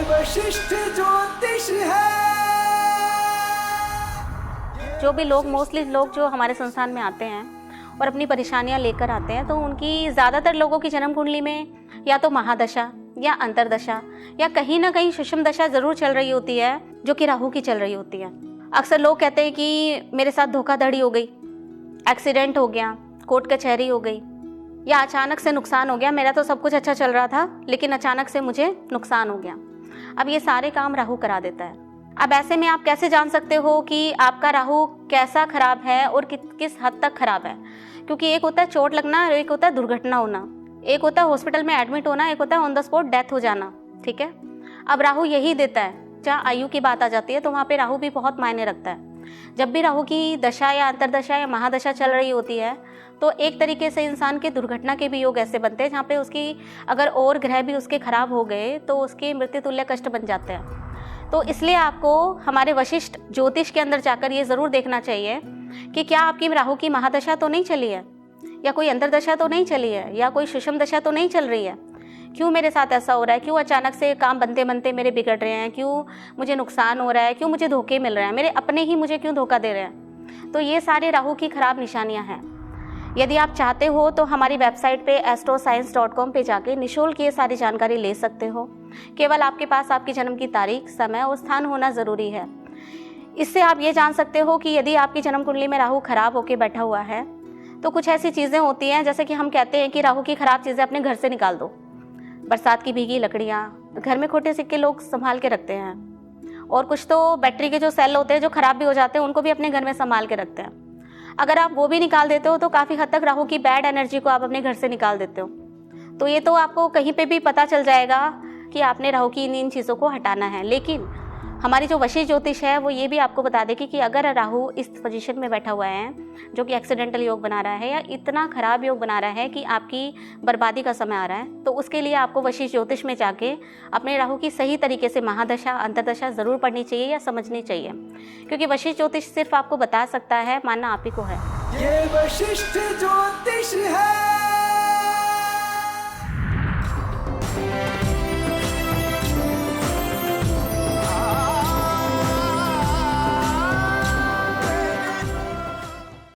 वशिष्ठ ज्योतिष है। जो भी लोग मोस्टली लोग जो हमारे संस्थान में आते हैं और अपनी परेशानियां लेकर आते हैं, तो उनकी ज़्यादातर लोगों की जन्म कुंडली में या तो महादशा या अंतरदशा या कहीं ना कहीं सुषम दशा ज़रूर चल रही होती है, जो कि राहु की चल रही होती है। अक्सर लोग कहते हैं कि मेरे साथ धोखाधड़ी हो गई, एक्सीडेंट हो गया, कोर्ट कचहरी हो गई, या अचानक से नुकसान हो गया। मेरा तो सब कुछ अच्छा चल रहा था लेकिन अचानक से मुझे नुकसान हो गया। अब ये सारे काम राहु करा देता है। अब ऐसे में आप कैसे जान सकते हो कि आपका राहु कैसा खराब है और किस हद तक खराब है? क्योंकि एक होता है चोट लगना और एक होता है दुर्घटना होना, एक होता है हॉस्पिटल में एडमिट होना, एक होता है ऑन द स्पॉट डेथ हो जाना। ठीक है, अब राहु यही देता है। जहाँ आयु की बात आ जाती है तो वहाँ पे राहु भी बहुत मायने रखता है। जब भी राहु की दशा या अंतरदशा या महादशा चल रही होती है तो एक तरीके से इंसान के दुर्घटना के भी योग ऐसे बनते हैं जहाँ पे उसकी अगर और ग्रह भी उसके खराब हो गए तो उसके मृत्यु तुल्य कष्ट बन जाते हैं। तो इसलिए आपको हमारे वशिष्ठ ज्योतिष के अंदर जाकर ये ज़रूर देखना चाहिए कि क्या आपकी राहु की महादशा तो नहीं चली है, या कोई अंतरदशा तो नहीं चली है, या कोई सुषम दशा तो नहीं चल रही है। क्यों मेरे साथ ऐसा हो रहा है? क्यों अचानक से काम बनते बनते मेरे बिगड़ रहे हैं? क्यों मुझे नुकसान हो रहा है? क्यों मुझे धोखे मिल रहे हैं? मेरे अपने ही मुझे क्यों धोखा दे रहे हैं? तो ये सारे राहु की खराब निशानियां हैं। यदि आप चाहते हो तो हमारी वेबसाइट पे astroscience.com पे जाके निःशुल्क ये सारी जानकारी ले सकते हो। केवल आपके पास आपकी जन्म की तारीख, समय और स्थान होना ज़रूरी है। इससे आप ये जान सकते हो कि यदि आपकी जन्म कुंडली में राहु खराब होकर बैठा हुआ है तो कुछ ऐसी चीज़ें होती हैं, जैसे कि हम कहते हैं कि राहु की खराब चीज़ें अपने घर से निकाल दो। बरसात की भीगी लकड़ियाँ, घर में खोटे सिक्के लोग संभाल के रखते हैं, और कुछ तो बैटरी के जो सेल होते हैं जो ख़राब भी हो जाते हैं उनको भी अपने घर में संभाल के रखते हैं। अगर आप वो भी निकाल देते हो तो काफ़ी हद तक राहु की बैड एनर्जी को आप अपने घर से निकाल देते हो। तो ये तो आपको कहीं पे भी पता चल जाएगा कि आपने राहु की इन चीज़ों को हटाना है। लेकिन हमारी जो वशिष्ठ ज्योतिष है वो ये भी आपको बता देगी कि अगर राहु इस पोजीशन में बैठा हुआ है जो कि एक्सीडेंटल योग बना रहा है या इतना खराब योग बना रहा है कि आपकी बर्बादी का समय आ रहा है, तो उसके लिए आपको वशिष्ठ ज्योतिष में जाके अपने राहु की सही तरीके से महादशा अंतरदशा ज़रूर पढ़नी चाहिए या समझनी चाहिए, क्योंकि वशिष्ठ ज्योतिष सिर्फ आपको बता सकता है, मानना आप ही को है। ये वशिष्ठ ज्योतिष है।